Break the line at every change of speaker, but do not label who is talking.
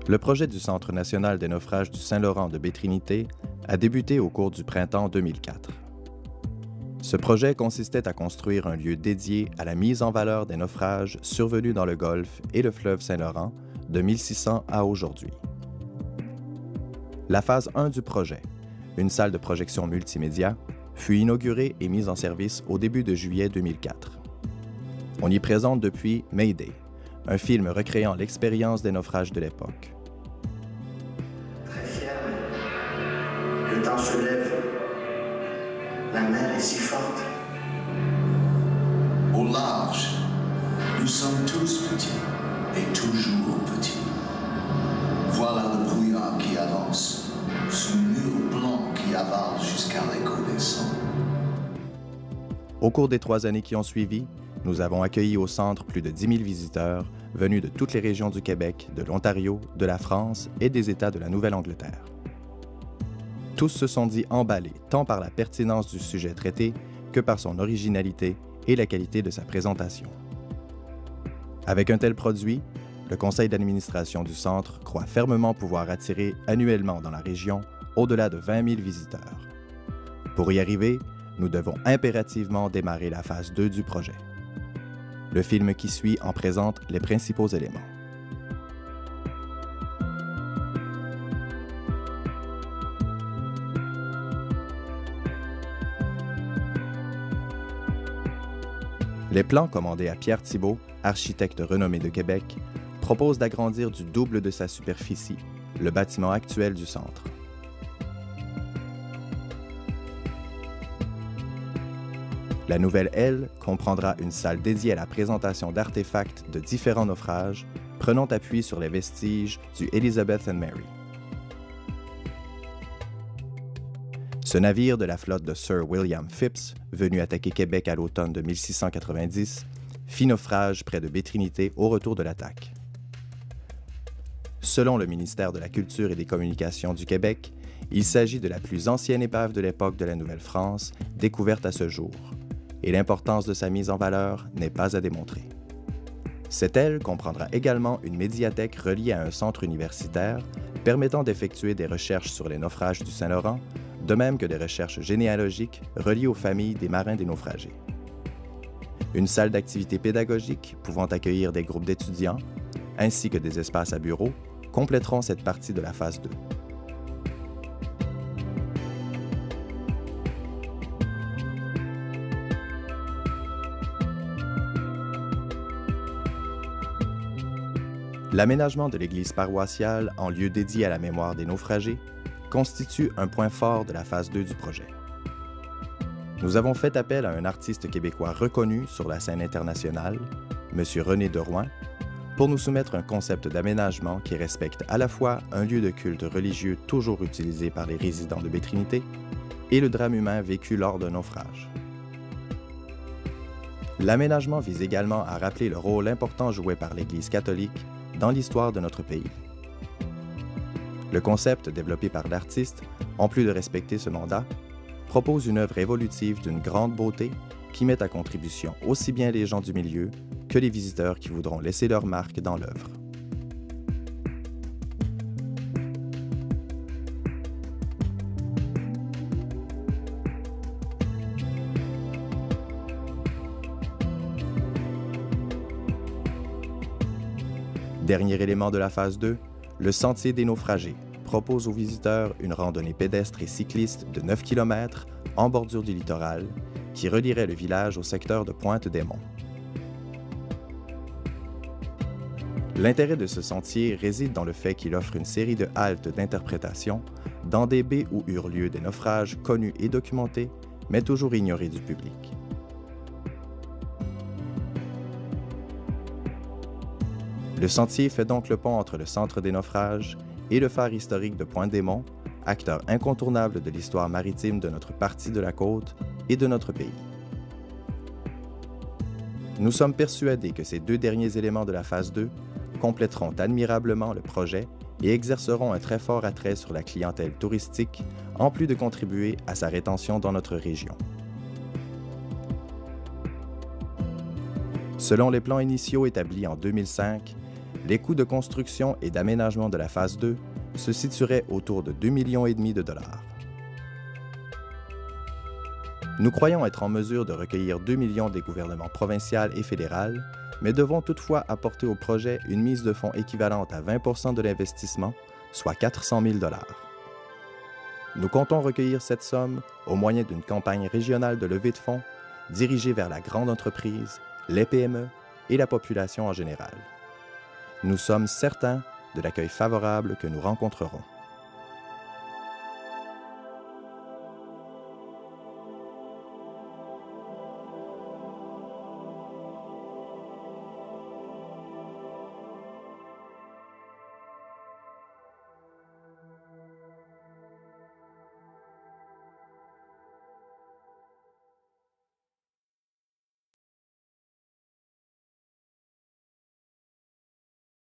Le projet du Centre national des naufrages du Saint-Laurent de Baie-Trinité a débuté au cours du printemps 2004. Ce projet consistait à construire un lieu dédié à la mise en valeur des naufrages survenus dans le Golfe et le fleuve Saint-Laurent de 1600 à aujourd'hui. La phase 1 du projet, une salle de projection multimédia, fut inaugurée et mise en service au début de juillet 2004. On y présente depuis Mayday, un film recréant l'expérience des naufrages de l'époque.
Très fier, le temps se lève. La mer est si forte.
Au large, nous sommes tous petits et toujours petits. Voilà le brouillard qui avance, ce mur blanc qui avale jusqu'à l'écho des sons.
Au cours des 3 années qui ont suivi, nous avons accueilli au centre plus de 10 000 visiteurs venus de toutes les régions du Québec, de l'Ontario, de la France et des États de la Nouvelle-Angleterre. Tous se sont dit emballés tant par la pertinence du sujet traité que par son originalité et la qualité de sa présentation. Avec un tel produit, le conseil d'administration du centre croit fermement pouvoir attirer annuellement dans la région au-delà de 20 000 visiteurs. Pour y arriver, nous devons impérativement démarrer la phase 2 du projet. Le film qui suit en présente les principaux éléments. Les plans commandés à Pierre Thibault, architecte renommé de Québec, proposent d'agrandir du double de sa superficie le bâtiment actuel du centre. La nouvelle aile comprendra une salle dédiée à la présentation d'artefacts de différents naufrages, prenant appui sur les vestiges du Elizabeth and Mary. Ce navire de la flotte de Sir William Phipps, venu attaquer Québec à l'automne de 1690, fit naufrage près de Baie-Trinité au retour de l'attaque. Selon le ministère de la Culture et des Communications du Québec, il s'agit de la plus ancienne épave de l'époque de la Nouvelle-France découverte à ce jour, et l'importance de sa mise en valeur n'est pas à démontrer. Cette aile comprendra également une médiathèque reliée à un centre universitaire permettant d'effectuer des recherches sur les naufrages du Saint-Laurent, de même que des recherches généalogiques reliées aux familles des marins des naufragés. Une salle d'activités pédagogiques pouvant accueillir des groupes d'étudiants, ainsi que des espaces à bureaux, compléteront cette partie de la phase 2. L'aménagement de l'église paroissiale en lieu dédié à la mémoire des naufragés constitue un point fort de la phase 2 du projet. Nous avons fait appel à un artiste québécois reconnu sur la scène internationale, M. René Derouin, pour nous soumettre un concept d'aménagement qui respecte à la fois un lieu de culte religieux toujours utilisé par les résidents de Baie-Trinité et le drame humain vécu lors d'un naufrage. L'aménagement vise également à rappeler le rôle important joué par l'Église catholique dans l'histoire de notre pays. Le concept développé par l'artiste, en plus de respecter ce mandat, propose une œuvre évolutive d'une grande beauté qui met à contribution aussi bien les gens du milieu que les visiteurs qui voudront laisser leur marque dans l'œuvre. Dernier élément de la phase 2, le Sentier des naufragés propose aux visiteurs une randonnée pédestre et cycliste de 9 km en bordure du littoral qui relierait le village au secteur de Pointe-des-Monts. L'intérêt de ce sentier réside dans le fait qu'il offre une série de haltes d'interprétation dans des baies où eurent lieu des naufrages connus et documentés, mais toujours ignorés du public. Le sentier fait donc le pont entre le centre des naufrages et le phare historique de Pointe-des-Monts, acteur incontournable de l'histoire maritime de notre partie de la côte et de notre pays. Nous sommes persuadés que ces 2 derniers éléments de la phase 2 compléteront admirablement le projet et exerceront un très fort attrait sur la clientèle touristique, en plus de contribuer à sa rétention dans notre région. Selon les plans initiaux établis en 2005, les coûts de construction et d'aménagement de la phase 2 se situeraient autour de 2,5 millions de dollars. Nous croyons être en mesure de recueillir 2 millions des gouvernements provincial et fédéral, mais devons toutefois apporter au projet une mise de fonds équivalente à 20 % de l'investissement, soit 400 000 $. Nous comptons recueillir cette somme au moyen d'une campagne régionale de levée de fonds dirigée vers la grande entreprise, les PME et la population en général. Nous sommes certains de l'accueil favorable que nous rencontrerons.